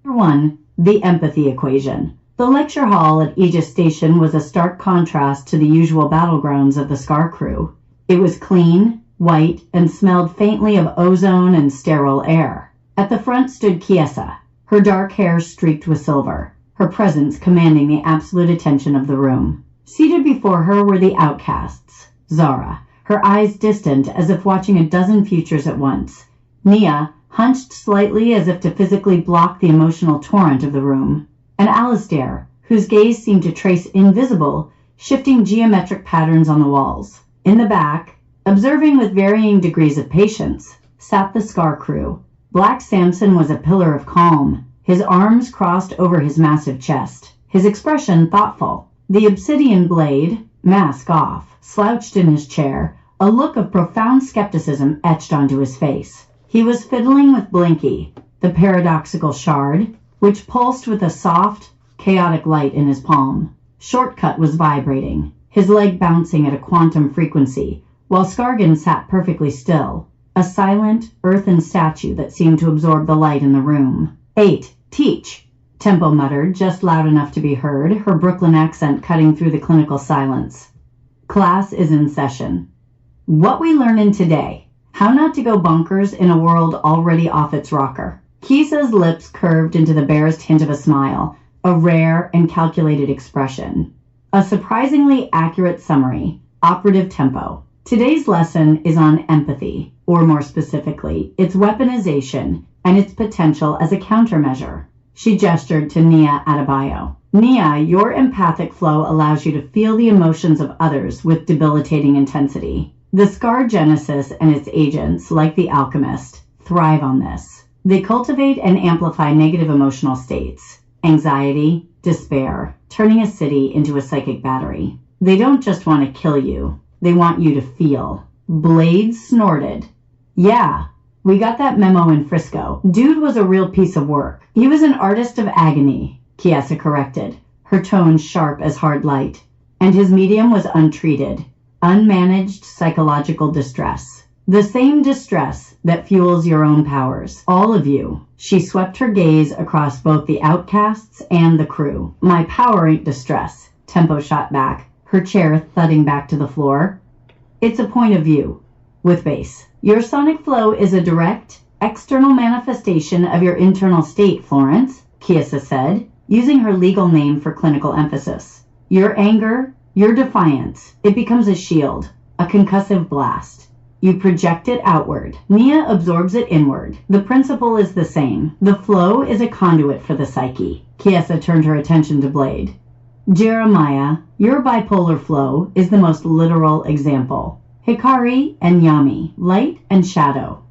1. The empathy equation. The lecture hall at Aegis Station was a stark contrast to the usual battlegrounds of the Scar crew. It was clean, white, and smelled faintly of ozone and sterile air. At the front stood Kiesza, her dark hair streaked with silver, her presence commanding the absolute attention of the room. Seated before her were the outcasts. Zara, her eyes distant as if watching a dozen futures at once. Nia, hunched slightly as if to physically block the emotional torrent of the room. And Alistair, whose gaze seemed to trace invisible, shifting geometric patterns on the walls. In the back, observing with varying degrees of patience, sat the Scar crew. Black Samson was a pillar of calm, his arms crossed over his massive chest, his expression thoughtful. The obsidian blade, mask off, slouched in his chair, a look of profound skepticism etched onto his face. He was fiddling with Blinky, the paradoxical shard, which pulsed with a soft, chaotic light in his palm. Shortcut was vibrating, his leg bouncing at a quantum frequency, while Scargan sat perfectly still, a silent, earthen statue that seemed to absorb the light in the room. 8. Teach, Tempo muttered, just loud enough to be heard, her Brooklyn accent cutting through the clinical silence. Class is in session. What we learn in today: how not to go bonkers in a world already off its rocker. Kiesza's lips curved into the barest hint of a smile, a rare and calculated expression. A surprisingly accurate summary. Operative tempo. Today's lesson is on empathy, or more specifically, its weaponization and its potential as a countermeasure. She gestured to Nia Adebayo. Nia, your empathic flow allows you to feel the emotions of others with debilitating intensity. The Scar Genesis and its agents, like the alchemist, thrive on this. They cultivate and amplify negative emotional states, anxiety, despair, turning a city into a psychic battery. They don't just want to kill you, they want you to feel. Blades snorted. Yeah, we got that memo in Frisco. Dude was a real piece of work. He was an artist of agony, Kiesza corrected, her tone sharp as hard light. And his medium was untreated, unmanaged psychological distress. The same distress that fuels your own powers. All of you. She swept her gaze across both the outcasts and the crew. My power ain't distress, Tempo shot back, her chair thudding back to the floor. It's a point of view, with bass. Your sonic flow is a direct, external manifestation of your internal state, Florence, Kiesza said, using her legal name for clinical emphasis. Your anger, your defiance, it becomes a shield, a concussive blast. You project it outward. Nia absorbs it inward. The principle is the same. The flow is a conduit for the psyche. Kiesza turned her attention to Blade. Jeremiah, your bipolar flow is the most literal example. Hikari and Yami, light and shadow.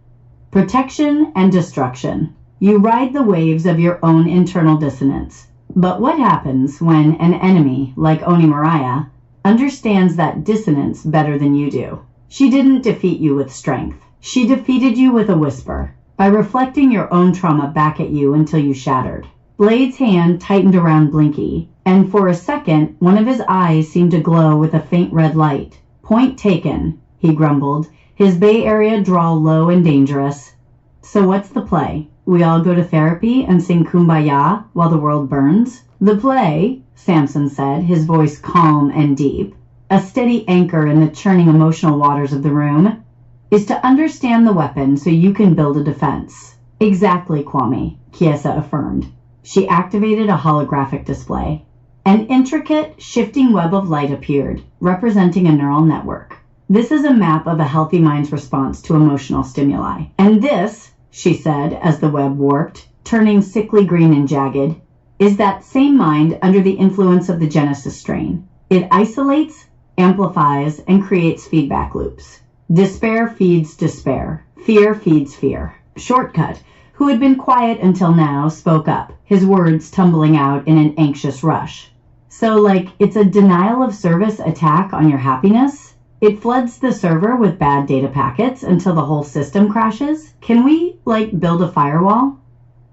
Protection and destruction. You ride the waves of your own internal dissonance. But what happens when an enemy, like Oni Mariah, understands that dissonance better than you do? She didn't defeat you with strength. She defeated you with a whisper, by reflecting your own trauma back at you until you shattered. Blade's hand tightened around Blinky, and for a second, one of his eyes seemed to glow with a faint red light. Point taken, he grumbled, his Bay Area drawl low and dangerous. So what's the play? We all go to therapy and sing Kumbaya while the world burns? The play, Samson said, his voice calm and deep, a steady anchor in the churning emotional waters of the room, is to understand the weapon so you can build a defense. Exactly, Kwame, Kiesza affirmed. She activated a holographic display. An intricate, shifting web of light appeared, representing a neural network. This is a map of a healthy mind's response to emotional stimuli. And this, she said as the web warped, turning sickly green and jagged, is that same mind under the influence of the Genesis strain. It isolates, amplifies, and creates feedback loops. Despair feeds despair. Fear feeds fear. Shortcut, who had been quiet until now, spoke up, his words tumbling out in an anxious rush. So, like, it's a denial of service attack on your happiness? It floods the server with bad data packets until the whole system crashes? Can we, like, build a firewall?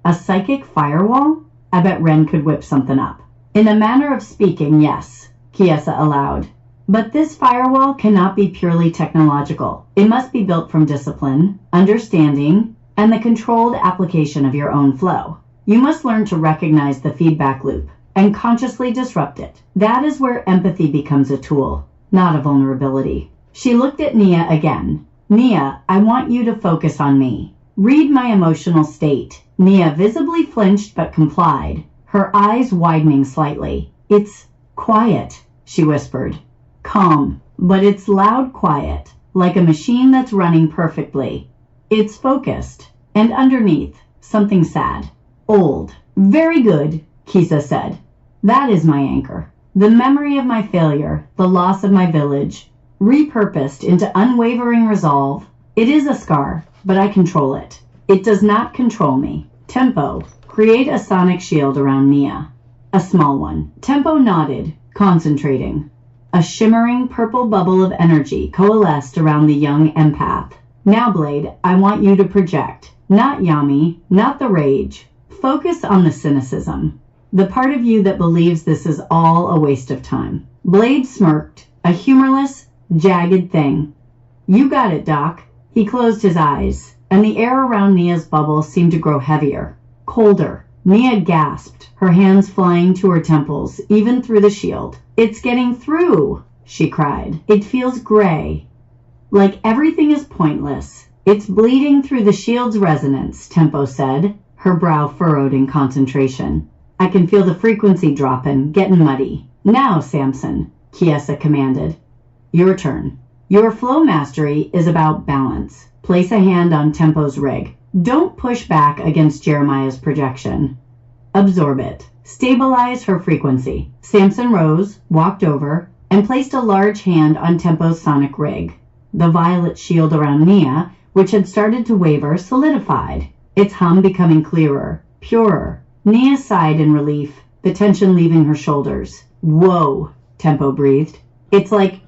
A psychic firewall? I bet Ren could whip something up. In a manner of speaking, yes, Kiesza allowed. But this firewall cannot be purely technological. It must be built from discipline, understanding, and the controlled application of your own flow. You must learn to recognize the feedback loop and consciously disrupt it. That is where empathy becomes a tool, not a vulnerability. She looked at Nia again. Nia, I want you to focus on me. Read my emotional state. Nia visibly flinched but complied, her eyes widening slightly. It's quiet, she whispered. Calm, but it's loud quiet, like a machine that's running perfectly. It's focused, and underneath, something sad. Old. Very good, Kiesza said. That is my anchor. The memory of my failure, the loss of my village, repurposed into unwavering resolve. It is a scar, but I control it. It does not control me. Tempo, create a sonic shield around Nia. A small one. Tempo nodded, concentrating. A shimmering purple bubble of energy coalesced around the young empath. Now, Blade, I want you to project. Not Yami, not the rage. Focus on the cynicism. The part of you that believes this is all a waste of time. Blade smirked, a humorless, jagged thing. You got it, Doc. He closed his eyes, and the air around Nia's bubble seemed to grow heavier, colder. Nia gasped, her hands flying to her temples, even through the shield. It's getting through, she cried. It feels gray. Like everything is pointless. It's bleeding through the shield's resonance, Tempo said, her brow furrowed in concentration. I can feel the frequency dropping, getting muddy. Now, Samson, Kiesza commanded. Your turn. Your flow mastery is about balance. Place a hand on Tempo's rig. Don't push back against Jeremiah's projection. Absorb it. Stabilize her frequency. Samson rose, walked over, and placed a large hand on Tempo's sonic rig. The violet shield around Nia, which had started to waver, solidified, its hum becoming clearer, purer. Nia sighed in relief, the tension leaving her shoulders. Whoa, Tempo breathed. It's like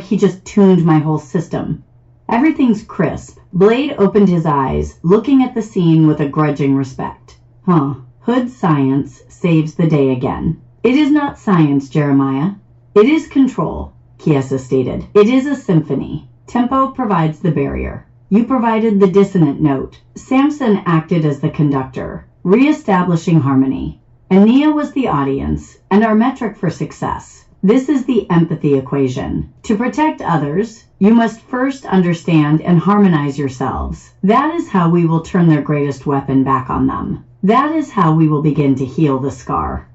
he just tuned my whole system. Everything's crisp. Blade opened his eyes, looking at the scene with a grudging respect. Hood science saves the day again. It is not science, Jeremiah. It is control, Kiesza stated. It is a symphony. Tempo provides the barrier. You provided the dissonant note. Samson acted as the conductor, re-establishing harmony. And Nia was the audience, and our metric for success. This is the empathy equation. To protect others, you must first understand and harmonize yourselves. That is how we will turn their greatest weapon back on them. That is how we will begin to heal the scar.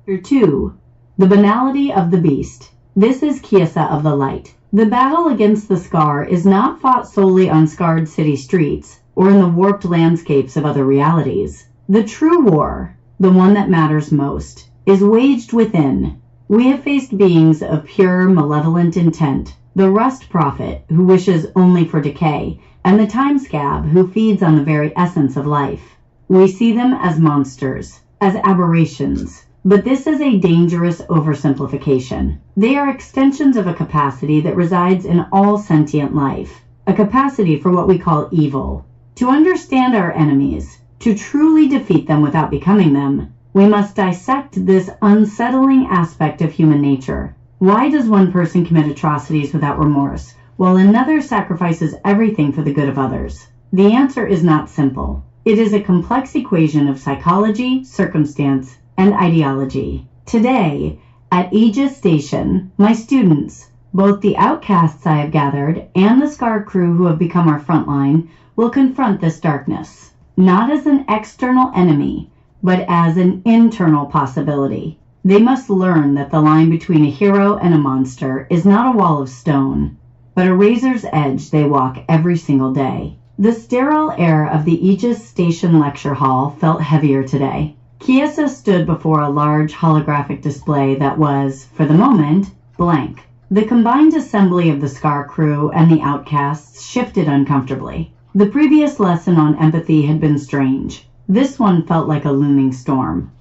Chapter 2. The Banality of the Beast. This is Kiesza of the Light. The battle against the scar is not fought solely on scarred city streets or in the warped landscapes of other realities. The true war, the one that matters most, is waged within. We have faced beings of pure, malevolent intent, the rust prophet who wishes only for decay, and the time scab who feeds on the very essence of life. We see them as monsters, as aberrations, but this is a dangerous oversimplification. They are extensions of a capacity that resides in all sentient life, a capacity for what we call evil. To understand our enemies, to truly defeat them without becoming them, we must dissect this unsettling aspect of human nature. Why does one person commit atrocities without remorse, while another sacrifices everything for the good of others? The answer is not simple. It is a complex equation of psychology, circumstance, and ideology. Today, at Aegis Station, my students, both the outcasts I have gathered and the Scar crew who have become our frontline, will confront this darkness, not as an external enemy, but as an internal possibility. They must learn that the line between a hero and a monster is not a wall of stone, but a razor's edge they walk every single day. The sterile air of the Aegis Station lecture hall felt heavier today. Kiesza stood before a large holographic display that was, for the moment, blank. The combined assembly of the Scar crew and the outcasts shifted uncomfortably. The previous lesson on empathy had been strange. This one felt like a looming storm.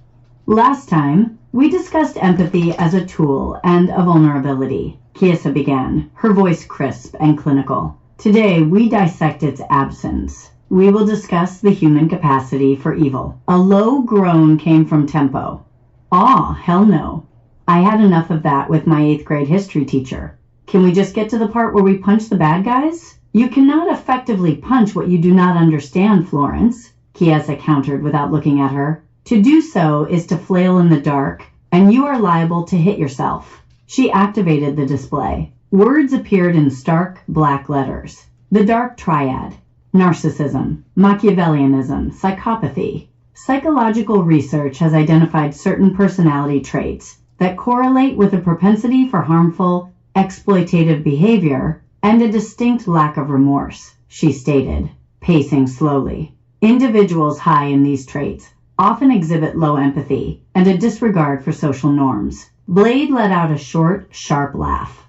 Last time, we discussed empathy as a tool and a vulnerability, Kiesza began, her voice crisp and clinical. Today, we dissect its absence. We will discuss the human capacity for evil. A low groan came from Tempo. Hell no. I had enough of that with my 8th grade history teacher. Can we just get to the part where we punch the bad guys? You cannot effectively punch what you do not understand, Florence, Kiesza countered without looking at her. To do so is to flail in the dark, and you are liable to hit yourself. She activated the display. Words appeared in stark black letters. The dark triad: narcissism, Machiavellianism, psychopathy. Psychological research has identified certain personality traits that correlate with a propensity for harmful, exploitative behavior and a distinct lack of remorse, she stated, pacing slowly. Individuals high in these traits often exhibit low empathy and a disregard for social norms. Blade let out a short, sharp laugh.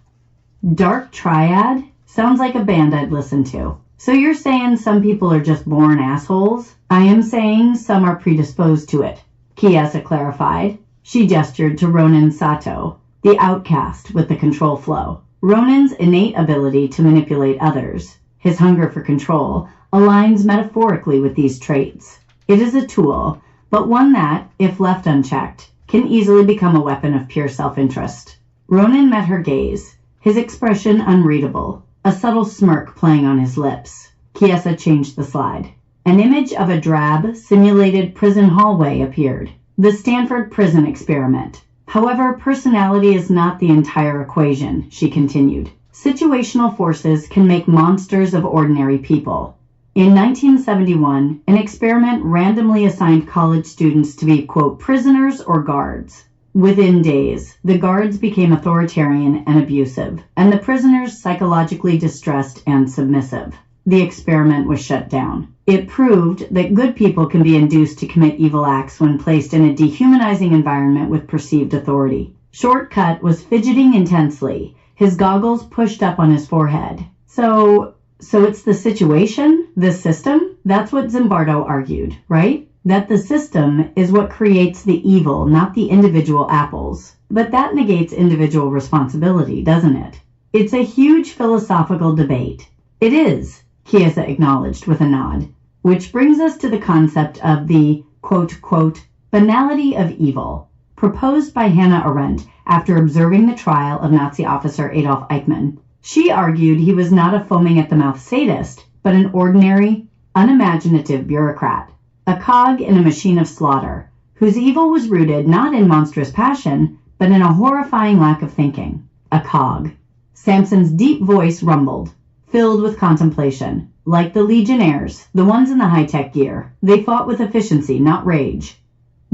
Dark Triad? Sounds like a band I'd listen to. So you're saying some people are just born assholes? I am saying some are predisposed to it, Kiesza clarified. She gestured to Ronin Sato, the outcast with the control flow. Ronin's innate ability to manipulate others, his hunger for control, aligns metaphorically with these traits. It is a tool, but one that, if left unchecked, can easily become a weapon of pure self-interest. Ronin met her gaze, his expression unreadable, a subtle smirk playing on his lips. Kiesza changed the slide. An image of a drab, simulated prison hallway appeared. The Stanford prison experiment. However, personality is not the entire equation, she continued. Situational forces can make monsters of ordinary people. In 1971, an experiment randomly assigned college students to be, quote, prisoners or guards. Within days, the guards became authoritarian and abusive, and the prisoners psychologically distressed and submissive. The experiment was shut down. It proved that good people can be induced to commit evil acts when placed in a dehumanizing environment with perceived authority. Shortcut was fidgeting intensely, his goggles pushed up on his forehead. So it's the situation, the system? That's what Zimbardo argued, right? That the system is what creates the evil, not the individual apples. But that negates individual responsibility, doesn't it? It's a huge philosophical debate. It is, Kiesza acknowledged with a nod, which brings us to the concept of the, quote, banality of evil, proposed by Hannah Arendt after observing the trial of Nazi officer Adolf Eichmann. She argued he was not a foaming-at-the-mouth sadist, but an ordinary, unimaginative bureaucrat, a cog in a machine of slaughter, whose evil was rooted not in monstrous passion, but in a horrifying lack of thinking. A cog. Samson's deep voice rumbled, filled with contemplation. Like the Legionnaires, the ones in the high-tech gear, they fought with efficiency, not rage.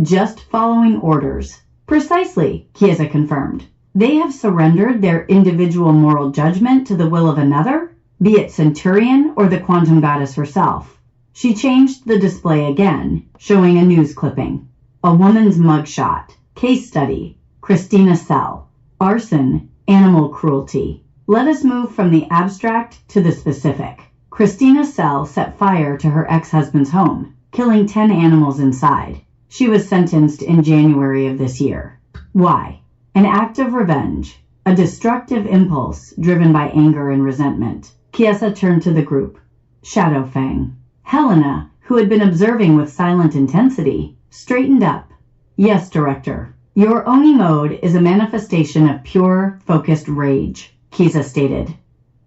Just following orders. Precisely, Kiesza confirmed. They have surrendered their individual moral judgment to the will of another, be it Centurion or the quantum goddess herself. She changed the display again, showing a news clipping. A woman's mugshot. Case study. Christina Sell. Arson. Animal cruelty. Let us move from the abstract to the specific. Christina Sell set fire to her ex-husband's home, killing 10 animals inside. She was sentenced in January of this year. Why? An act of revenge, a destructive impulse driven by anger and resentment. Kiesza turned to the group. Shadowfang. Helena, who had been observing with silent intensity, straightened up. Yes, Director. Your Oni mode is a manifestation of pure, focused rage, Kiesza stated.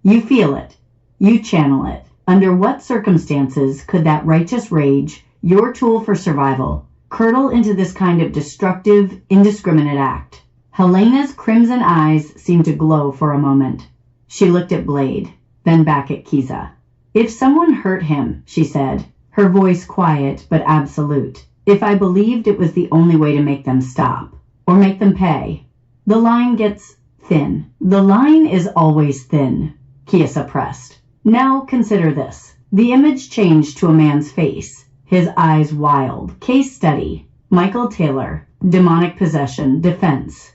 You feel it. You channel it. Under what circumstances could that righteous rage, your tool for survival, curdle into this kind of destructive, indiscriminate act? Helena's crimson eyes seemed to glow for a moment. She looked at Blade, then back at Kiesza. If someone hurt him, she said, her voice quiet but absolute, if I believed it was the only way to make them stop, or make them pay. The line gets thin. The line is always thin, Kiesza pressed. Now consider this. The image changed to a man's face, his eyes wild. Case study. Michael Taylor. Demonic possession. Defense.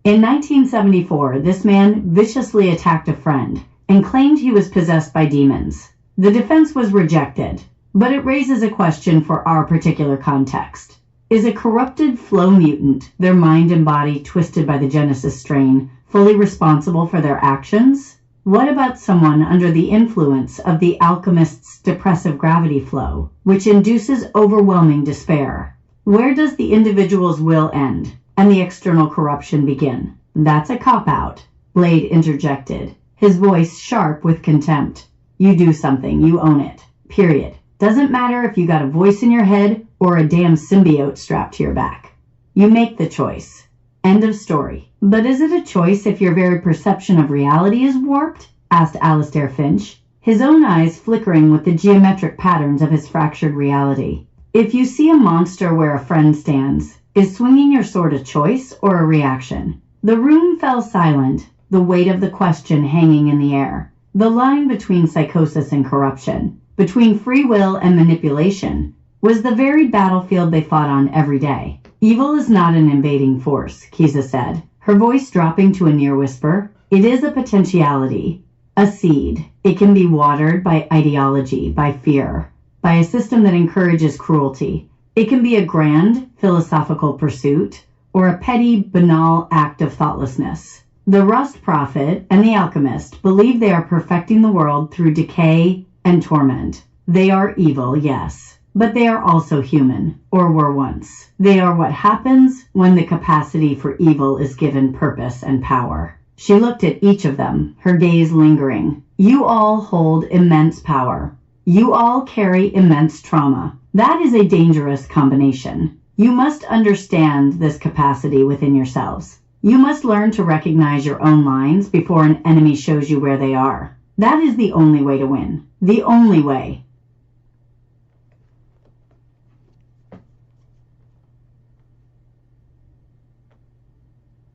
In 1974, this man viciously attacked a friend and claimed he was possessed by demons. The defense was rejected, but it raises a question for our particular context. Is a corrupted flow mutant, their mind and body twisted by the Genesis strain, fully responsible for their actions? What about someone under the influence of the alchemist's depressive gravity flow, which induces overwhelming despair? Where does the individual's will end and the external corruption begin? That's a cop-out, Blade interjected, his voice sharp with contempt. You do something, you own it. Period. Doesn't matter if you got a voice in your head or a damn symbiote strapped to your back. You make the choice. End of story. But is it a choice if your very perception of reality is warped? Asked Alistair Finch, his own eyes flickering with the geometric patterns of his fractured reality. If you see a monster where a friend stands, is swinging your sword a choice or a reaction? The room fell silent, the weight of the question hanging in the air. The line between psychosis and corruption, between free will and manipulation, was the very battlefield they fought on every day. Evil is not an invading force, Kiesza said, her voice dropping to a near whisper. It is a potentiality, a seed. It can be watered by ideology, by fear, by a system that encourages cruelty. It can be a grand, philosophical pursuit, or a petty, banal act of thoughtlessness. The rust prophet and the alchemist believe they are perfecting the world through decay and torment. They are evil, yes, but they are also human, or were once. They are what happens when the capacity for evil is given purpose and power. She looked at each of them, her gaze lingering. You all hold immense power. You all carry immense trauma. That is a dangerous combination. You must understand this capacity within yourselves. You must learn to recognize your own lines before an enemy shows you where they are. That is the only way to win. The only way.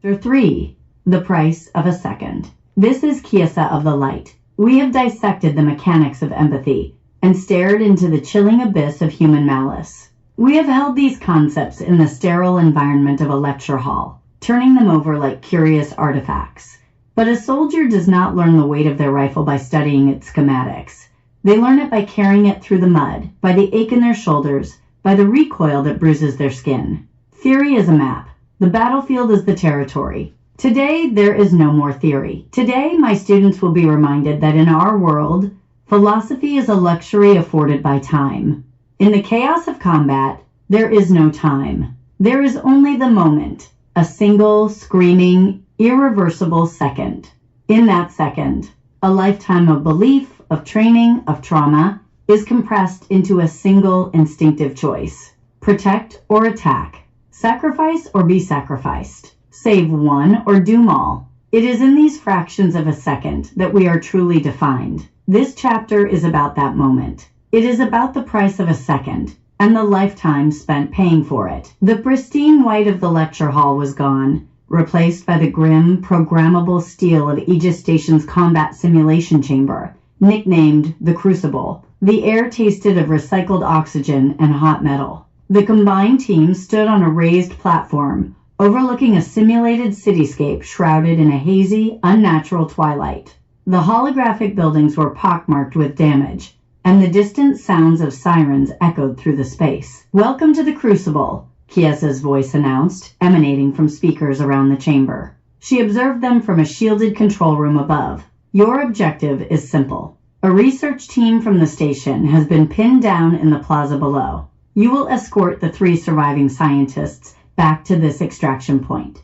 Chapter 3. The Price of a Second. This is Kiesza of the Light. We have dissected the mechanics of empathy and stared into the chilling abyss of human malice. We have held these concepts in the sterile environment of a lecture hall, turning them over like curious artifacts. But a soldier does not learn the weight of their rifle by studying its schematics. They learn it by carrying it through the mud, by the ache in their shoulders, by the recoil that bruises their skin. Theory is a map. The battlefield is the territory. Today, there is no more theory. Today, my students will be reminded that in our world, philosophy is a luxury afforded by time. In the chaos of combat, there is no time. There is only the moment, a single, screaming, irreversible second. In that second, a lifetime of belief, of training, of trauma, is compressed into a single instinctive choice. Protect or attack. Sacrifice or be sacrificed. Save one or doom all. It is in these fractions of a second that we are truly defined. This chapter is about that moment. It is about the price of a second and the lifetime spent paying for it. The pristine white of the lecture hall was gone, replaced by the grim, programmable steel of Aegis Station's combat simulation chamber, nicknamed the Crucible. The air tasted of recycled oxygen and hot metal. The combined team stood on a raised platform, overlooking a simulated cityscape shrouded in a hazy, unnatural twilight. The holographic buildings were pockmarked with damage, and the distant sounds of sirens echoed through the space. Welcome to the Crucible, Kiesza's voice announced, emanating from speakers around the chamber. She observed them from a shielded control room above. Your objective is simple. A research team from the station has been pinned down in the plaza below. You will escort the 3 surviving scientists back to this extraction point.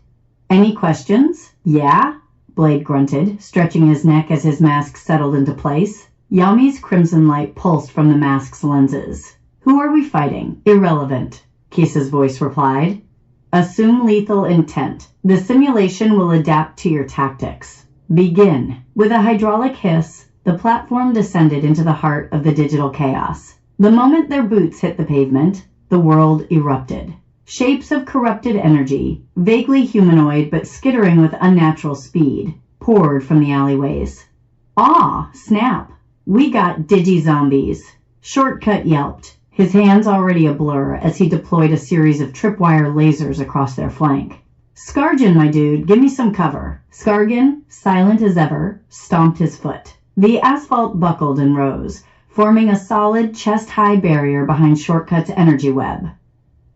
Any questions? Yeah? Blade grunted, stretching his neck as his mask settled into place. Yami's crimson light pulsed from the mask's lenses. Who are we fighting? Irrelevant, Kiesza's voice replied. Assume lethal intent. The simulation will adapt to your tactics. Begin. With a hydraulic hiss, the platform descended into the heart of the digital chaos. The moment their boots hit the pavement, the world erupted. Shapes of corrupted energy, vaguely humanoid but skittering with unnatural speed, poured from the alleyways. Ah, snap! We got digi-zombies. Shortcut yelped, his hands already a blur as he deployed a series of tripwire lasers across their flank. Skargan, my dude, give me some cover. Skargan, silent as ever, stomped his foot. The asphalt buckled and rose, forming a solid, chest-high barrier behind Shortcut's energy web.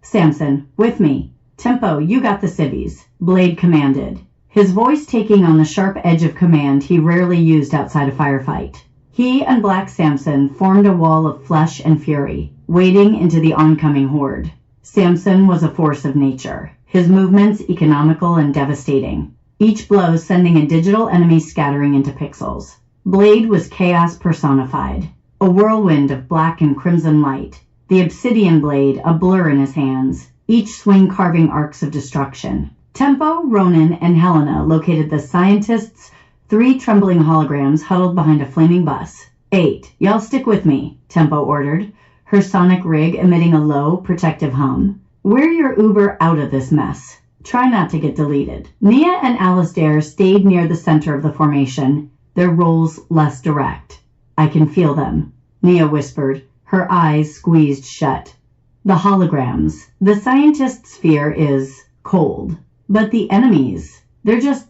Samson, with me. Tempo, you got the civvies, Blade commanded, his voice taking on the sharp edge of command he rarely used outside a firefight. He and Black Samson formed a wall of flesh and fury, wading into the oncoming horde. Samson was a force of nature, his movements economical and devastating, each blow sending a digital enemy scattering into pixels. Blade was chaos personified, a whirlwind of black and crimson light, the obsidian blade a blur in his hands, each swing carving arcs of destruction. Tempo, Ronan, and Helena located the scientists' 3 trembling holograms huddled behind a flaming bus. 8. Y'all stick with me, Tempo ordered, her sonic rig emitting a low, protective hum. We're your Uber out of this mess. Try not to get deleted. Nia and Alistair stayed near the center of the formation, their roles less direct. I can feel them, Nia whispered, her eyes squeezed shut. The holograms. The scientist's fear is cold. But the enemies, they're just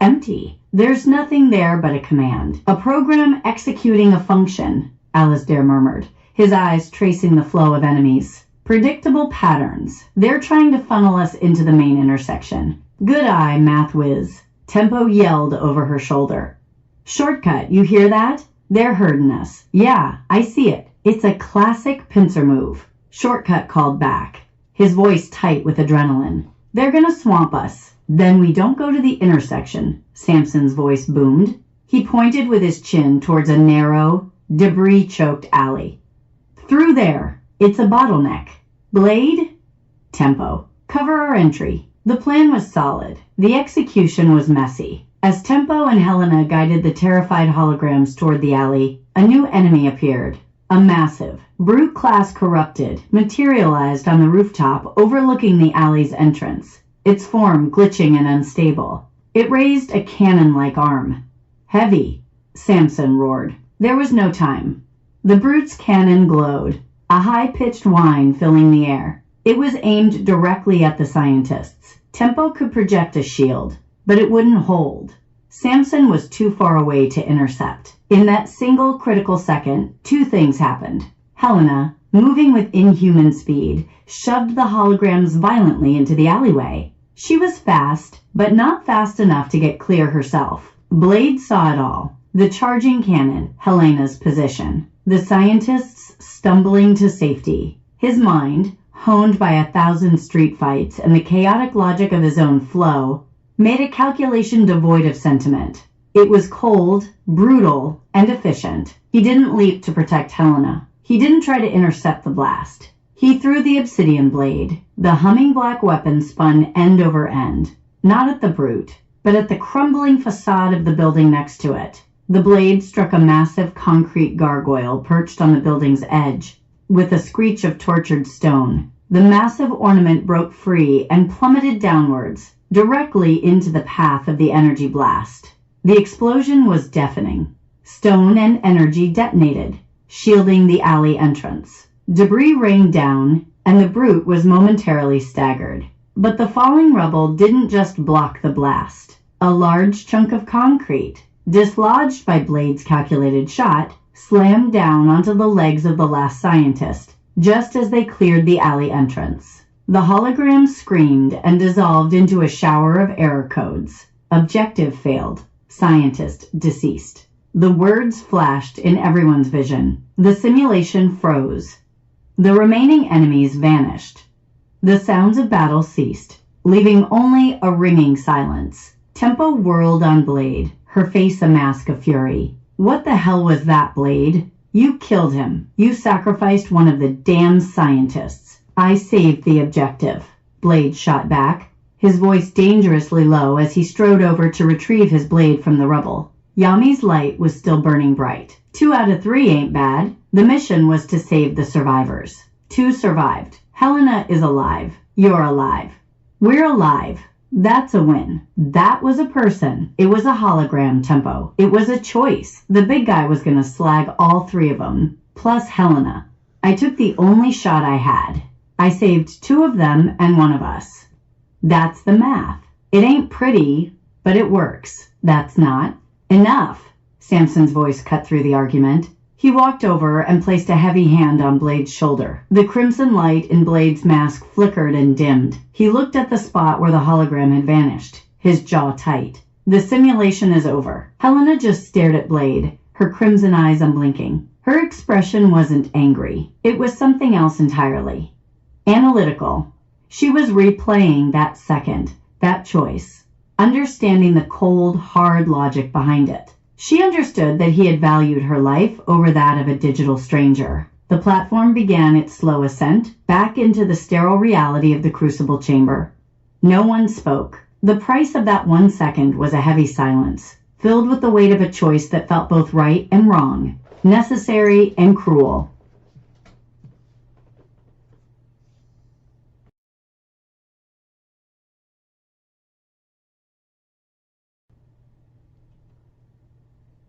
empty. There's nothing there but a command. A program executing a function, Alistair murmured, his eyes tracing the flow of enemies. Predictable patterns. They're trying to funnel us into the main intersection. Good eye, math whiz. Tempo yelled over her shoulder. Shortcut, you hear that? They're herding us. Yeah, I see it. It's a classic pincer move. Shortcut called back, his voice tight with adrenaline. They're gonna swamp us. Then we don't go to the intersection, Samson's voice boomed. He pointed with his chin towards a narrow, debris-choked alley. Through there. It's a bottleneck. Blade? Tempo. Cover our entry. The plan was solid. The execution was messy. As Tempo and Helena guided the terrified holograms toward the alley, a new enemy appeared. A massive, brute-class corrupted, materialized on the rooftop overlooking the alley's entrance, its form glitching and unstable. It raised a cannon-like arm. Heavy, Samson roared. There was no time. The brute's cannon glowed, a high-pitched whine filling the air. It was aimed directly at the scientists. Tempo could project a shield, but it wouldn't hold. Samson was too far away to intercept. In that single critical second, 2 things happened. Helena, moving with inhuman speed, shoved the holograms violently into the alleyway. She was fast, but not fast enough to get clear herself. Blade saw it all. The charging cannon, Helena's position. The scientists stumbling to safety. His mind, honed by 1,000 street fights and the chaotic logic of his own flow, made a calculation devoid of sentiment. It was cold, brutal, and efficient. He didn't leap to protect Helena. He didn't try to intercept the blast. He threw the obsidian blade. The humming black weapon spun end over end, not at the brute, but at the crumbling facade of the building next to it. The blade struck a massive concrete gargoyle perched on the building's edge. With a screech of tortured stone, the massive ornament broke free and plummeted downwards, directly into the path of the energy blast. The explosion was deafening. Stone and energy detonated, shielding the alley entrance. Debris rained down, and the brute was momentarily staggered. But the falling rubble didn't just block the blast. A large chunk of concrete, dislodged by Blade's calculated shot, slammed down onto the legs of the last scientist, just as they cleared the alley entrance. The hologram screamed and dissolved into a shower of error codes. Objective failed. Scientist deceased. The words flashed in everyone's vision. The simulation froze. The remaining enemies vanished. The sounds of battle ceased, leaving only a ringing silence. Tempo whirled on Blade, her face a mask of fury. What the hell was that, Blade? You killed him. You sacrificed one of the damn scientists. I saved the objective. Blade shot back, his voice dangerously low as he strode over to retrieve his blade from the rubble. Yami's light was still burning bright. 2 out of 3 ain't bad. The mission was to save the survivors. 2 survived. Helena is alive. You're alive. We're alive. That's a win. That was a person. It was a hologram, Tempo. It was a choice. The big guy was gonna slag all 3 of them, plus Helena. I took the only shot I had. I saved 2 of them and 1 of us. That's the math. It ain't pretty, but it works. That's not enough. Samson's voice cut through the argument. He walked over and placed a heavy hand on Blade's shoulder. The crimson light in Blade's mask flickered and dimmed. He looked at the spot where the hologram had vanished, his jaw tight. The simulation is over. Helena just stared at Blade, her crimson eyes unblinking. Her expression wasn't angry. It was something else entirely. Analytical. She was replaying that second, that choice, understanding the cold, hard logic behind it. She understood that he had valued her life over that of a digital stranger. The platform began its slow ascent back into the sterile reality of the crucible chamber. No one spoke. The price of that 1 second was a heavy silence, filled with the weight of a choice that felt both right and wrong, necessary and cruel.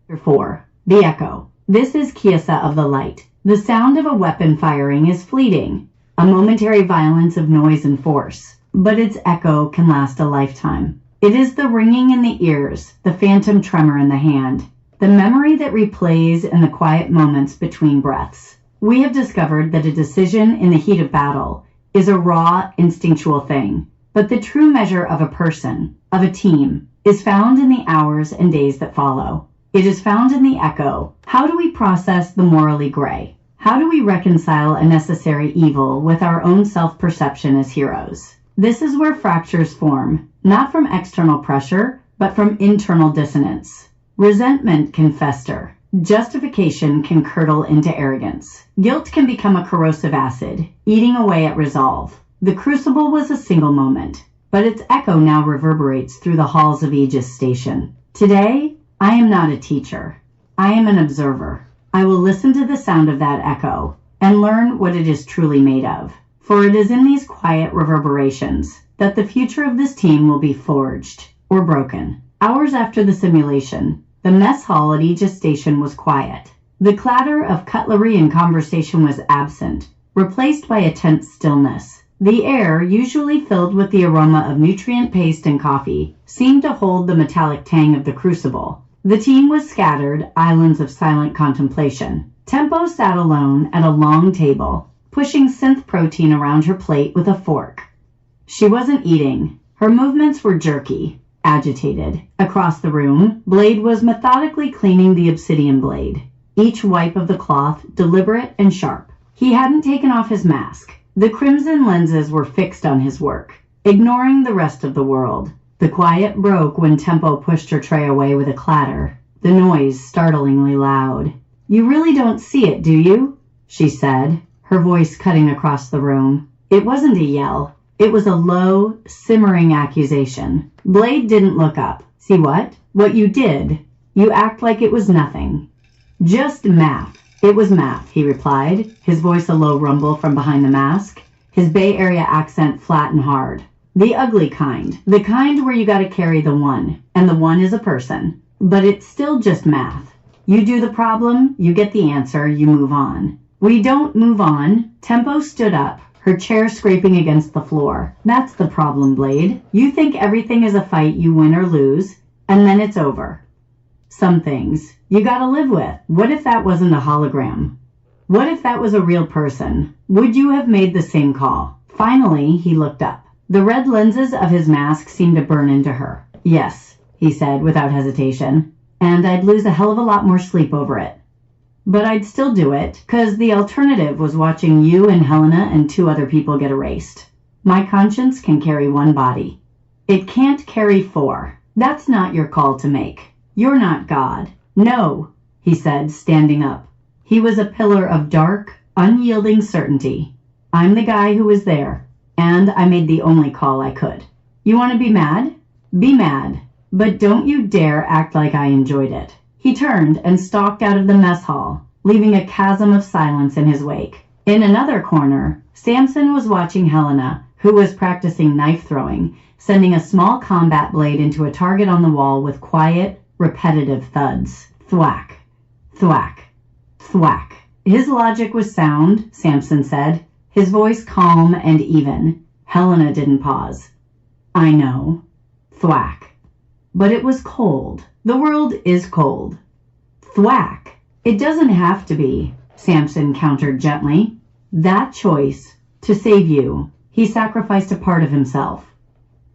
Chapter 4. The Echo. This is Kiesza of the Light. The sound of a weapon firing is fleeting, a momentary violence of noise and force, but its echo can last a lifetime. It is the ringing in the ears, the phantom tremor in the hand, the memory that replays in the quiet moments between breaths. We have discovered that a decision in the heat of battle is a raw, instinctual thing, but the true measure of a person, of a team, is found in the hours and days that follow. It is found in the echo. How do we process the morally gray? How do we reconcile a necessary evil with our own self-perception as heroes? This is where fractures form, not from external pressure, but from internal dissonance. Resentment can fester. Justification can curdle into arrogance. Guilt can become a corrosive acid, eating away at resolve. The crucible was a single moment, but its echo now reverberates through the halls of Aegis Station. Today, I am not a teacher. I am an observer. I will listen to the sound of that echo and learn what it is truly made of. For it is in these quiet reverberations that the future of this team will be forged or broken. Hours after the simulation, the mess hall at Aegis Station was quiet. The clatter of cutlery and conversation was absent, replaced by a tense stillness. The air, usually filled with the aroma of nutrient paste and coffee, seemed to hold the metallic tang of the crucible. The team was scattered, islands of silent contemplation. Tempo sat alone at a long table, pushing synth protein around her plate with a fork. She wasn't eating. Her movements were jerky, agitated. Across the room, Blade was methodically cleaning the obsidian blade, each wipe of the cloth deliberate and sharp. He hadn't taken off his mask. The crimson lenses were fixed on his work, ignoring the rest of the world. The quiet broke when Tempo pushed her tray away with a clatter, the noise startlingly loud. "You really don't see it, do you?" she said, her voice cutting across the room. It wasn't a yell. It was a low, simmering accusation. Blade didn't look up. "See what?" "What you did. You act like it was nothing." "Just math." "It was math," he replied, his voice a low rumble from behind the mask, his Bay Area accent flat and hard. "The ugly kind. The kind where you gotta carry the one, and the one is a person. But it's still just math. You do the problem, you get the answer, you move on." "We don't move on." Tempo stood up, her chair scraping against the floor. "That's the problem, Blade. You think everything is a fight you win or lose, and then it's over. Some things you gotta live with. What if that wasn't a hologram? What if that was a real person? Would you have made the same call?" Finally, he looked up. The red lenses of his mask seemed to burn into her. "Yes," he said without hesitation, "and I'd lose a hell of a lot more sleep over it. But I'd still do it, 'cause the alternative was watching you and Helena and 2 other people get erased. My conscience can carry 1 body. It can't carry 4. That's not your call to make. You're not God." "No," he said, standing up. He was a pillar of dark, unyielding certainty. "I'm the guy who was there, and I made the only call I could. You want to be mad? Be mad, but don't you dare act like I enjoyed it." He turned and stalked out of the mess hall, leaving a chasm of silence in his wake. In another corner, Samson was watching Helena, who was practicing knife throwing, sending a small combat blade into a target on the wall with quiet, repetitive thuds. Thwack, thwack, thwack. His logic was sound, Samson said, his voice calm and even. Helena didn't pause. "I know. Thwack. But it was cold. The world is cold." "Thwack. It doesn't have to be," Samson countered gently. "That choice, to save you, he sacrificed a part of himself.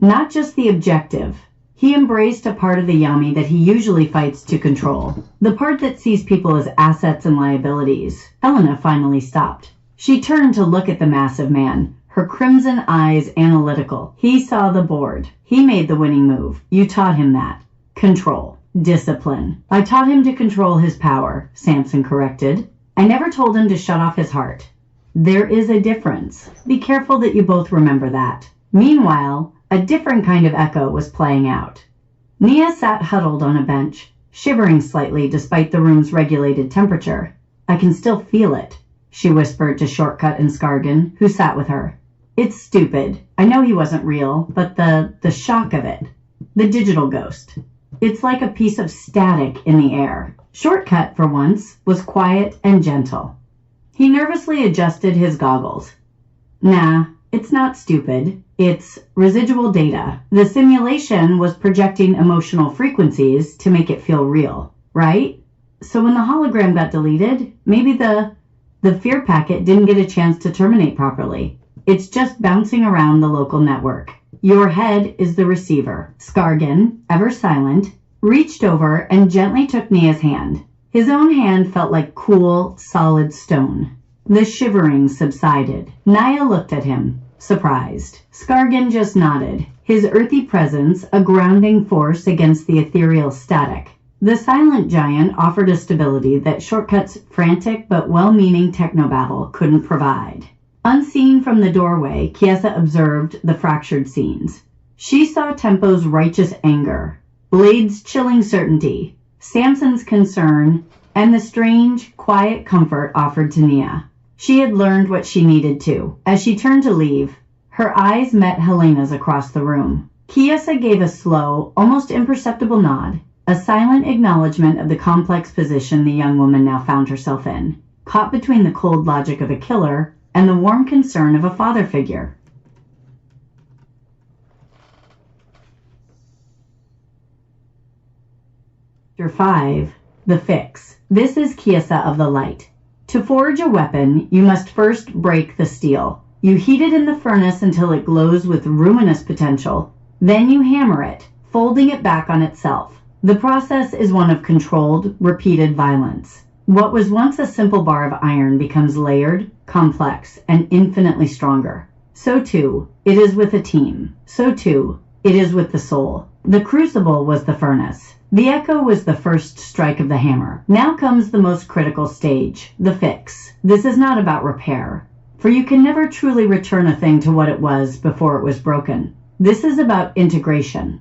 Not just the objective. He embraced a part of the Yami that he usually fights to control. The part that sees people as assets and liabilities." Helena finally stopped. She turned to look at the massive man, her crimson eyes analytical. "He saw the board. He made the winning move. You taught him that. Control. Discipline. I taught him to control his power, Samson corrected. I never told him to shut off his heart. There is a difference. Be careful that you both remember that. Meanwhile, a different kind of echo was playing out. Nia sat huddled on a bench, shivering slightly despite the room's regulated temperature. I can still feel it, she whispered to Shortcut and Scargan, who sat with her. It's stupid. I know he wasn't real, but the shock of it. The digital ghost. It's like a piece of static in the air. Shortcut, for once, was quiet and gentle. He nervously adjusted his goggles. Nah, it's not stupid. It's residual data. The simulation was projecting emotional frequencies to make it feel real, right? So when the hologram got deleted, maybe the fear packet didn't get a chance to terminate properly. It's just bouncing around the local network. Your head is the receiver. Scargan, ever silent, reached over and gently took Nia's hand. His own hand felt like cool, solid stone. The shivering subsided. Nia looked at him, surprised. Scargan just nodded, his earthy presence a grounding force against the ethereal static. The silent giant offered a stability that Shortcut's frantic but well-meaning technobabble couldn't provide. Unseen from the doorway, Kiesza observed the fractured scenes. She saw Tempo's righteous anger, Blade's chilling certainty, Samson's concern, and the strange, quiet comfort offered to Nia. She had learned what she needed to. As she turned to leave, her eyes met Helena's across the room. Kiesza gave a slow, almost imperceptible nod, a silent acknowledgement of the complex position the young woman now found herself in, caught between the cold logic of a killer and the warm concern of a father figure. Chapter 5. The Fix. This is Kiesza of the Light. To forge a weapon, you must first break the steel. You heat it in the furnace until it glows with ruinous potential. Then you hammer it, folding it back on itself. The process is one of controlled, repeated violence. What was once a simple bar of iron becomes layered, complex, and infinitely stronger. So too, it is with a team. So too, it is with the soul. The crucible was the furnace. The echo was the first strike of the hammer. Now comes the most critical stage, the fix. This is not about repair, for you can never truly return a thing to what it was before it was broken. This is about integration.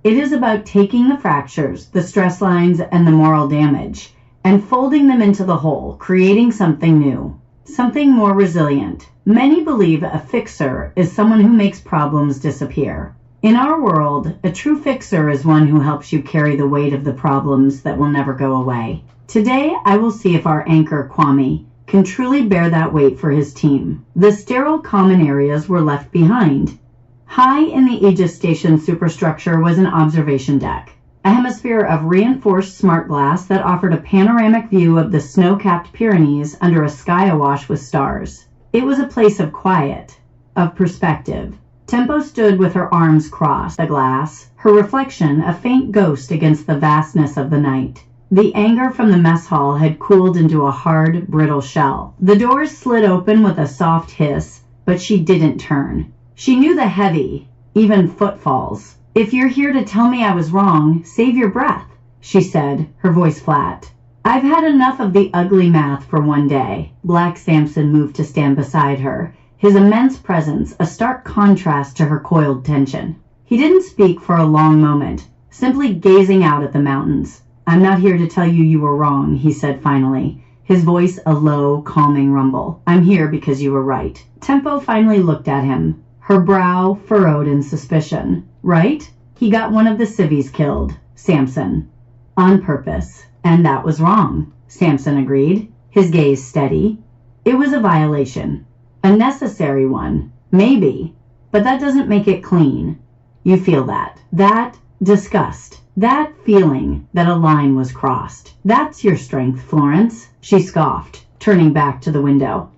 It is about taking the fractures, the stress lines, and the moral damage, and folding them into the whole, creating something new, something more resilient. Many believe a fixer is someone who makes problems disappear. In our world, a true fixer is one who helps you carry the weight of the problems that will never go away. Today, I will see if our anchor, Kwame, can truly bear that weight for his team. The sterile common areas were left behind. High in the Aegis Station superstructure was an observation deck, a hemisphere of reinforced smart glass that offered a panoramic view of the snow-capped Pyrenees under a sky awash with stars. It was a place of quiet, of perspective. Tempo stood with her arms crossed, the glass, her reflection a faint ghost against the vastness of the night. The anger from the mess hall had cooled into a hard, brittle shell. The doors slid open with a soft hiss, but she didn't turn. She knew the heavy, even footfalls. If you're here to tell me I was wrong, save your breath, she said, her voice flat. I've had enough of the ugly math for one day. Black Samson moved to stand beside her, his immense presence a stark contrast to her coiled tension. He didn't speak for a long moment, simply gazing out at the mountains. I'm not here to tell you you were wrong, he said finally, his voice a low, calming rumble. I'm here because you were right. Tempo finally looked at him, her brow furrowed in suspicion. Right? He got one of the civvies killed, Samson. On purpose. And that was wrong, Samson agreed, his gaze steady. It was a violation. A necessary one, maybe, but that doesn't make it clean. You feel that. That disgust. That feeling that a line was crossed. That's your strength, Florence, she scoffed, turning back to the window.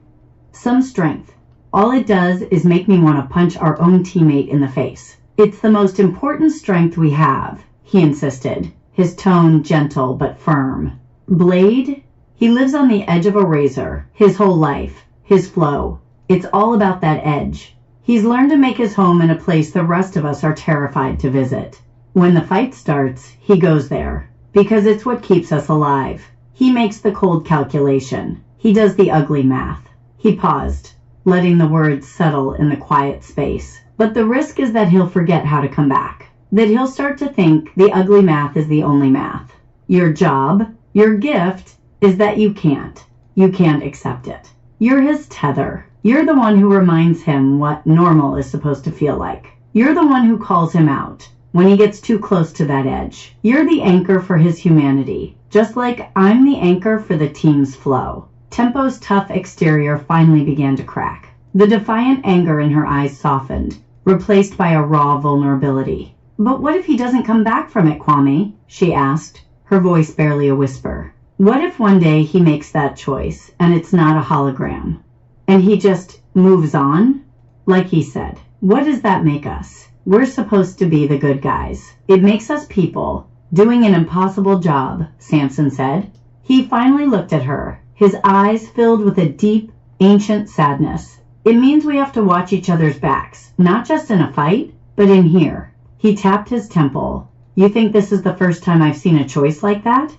Some strength. All it does is make me want to punch our own teammate in the face. It's the most important strength we have, he insisted, his tone gentle but firm. Blade? He lives on the edge of a razor, his whole life, his flow. It's all about that edge. He's learned to make his home in a place the rest of us are terrified to visit. When the fight starts, he goes there. Because it's what keeps us alive. He makes the cold calculation. He does the ugly math. He paused, letting the words settle in the quiet space. But the risk is that he'll forget how to come back. That he'll start to think the ugly math is the only math. Your job, your gift, is that you can't. You can't accept it. You're his tether. You're the one who reminds him what normal is supposed to feel like. You're the one who calls him out when he gets too close to that edge. You're the anchor for his humanity, just like I'm the anchor for the team's flow. Tempo's tough exterior finally began to crack. The defiant anger in her eyes softened, replaced by a raw vulnerability. But what if he doesn't come back from it, Kwame? She asked, her voice barely a whisper. What if one day he makes that choice, and it's not a hologram, and he just moves on? Like he said, what does that make us? We're supposed to be the good guys. It makes us people, doing an impossible job, Samson said. He finally looked at her, his eyes filled with a deep, ancient sadness. It means we have to watch each other's backs, not just in a fight, but in here. He tapped his temple. You think this is the first time I've seen a choice like that?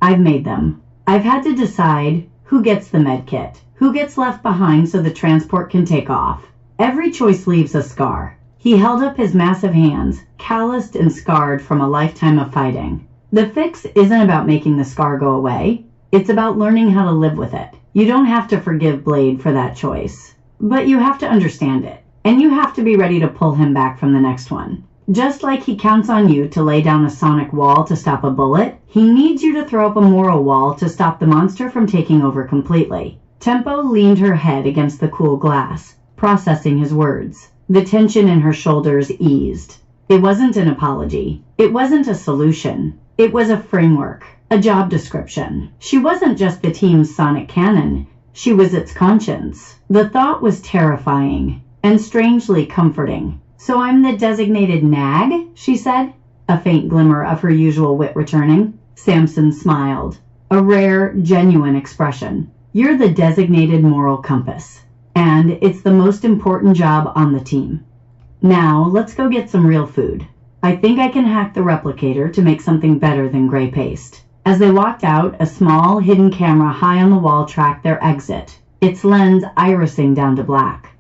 I've made them. I've had to decide who gets the med kit, who gets left behind so the transport can take off. Every choice leaves a scar. He held up his massive hands, calloused and scarred from a lifetime of fighting. The fix isn't about making the scar go away. It's about learning how to live with it. You don't have to forgive Blade for that choice, but you have to understand it, and you have to be ready to pull him back from the next one. Just like he counts on you to lay down a sonic wall to stop a bullet, he needs you to throw up a moral wall to stop the monster from taking over completely. Tempo leaned her head against the cool glass, processing his words. The tension in her shoulders eased. It wasn't an apology. It wasn't a solution. It was a framework, a job description. She wasn't just the team's sonic cannon. She was its conscience. The thought was terrifying and strangely comforting. So I'm the designated nag, she said, a faint glimmer of her usual wit returning. Samson smiled, a rare, genuine expression. You're the designated moral compass, and it's the most important job on the team. Now, let's go get some real food. I think I can hack the replicator to make something better than gray paste. As they walked out, a small, hidden camera high on the wall tracked their exit, its lens irising down to black.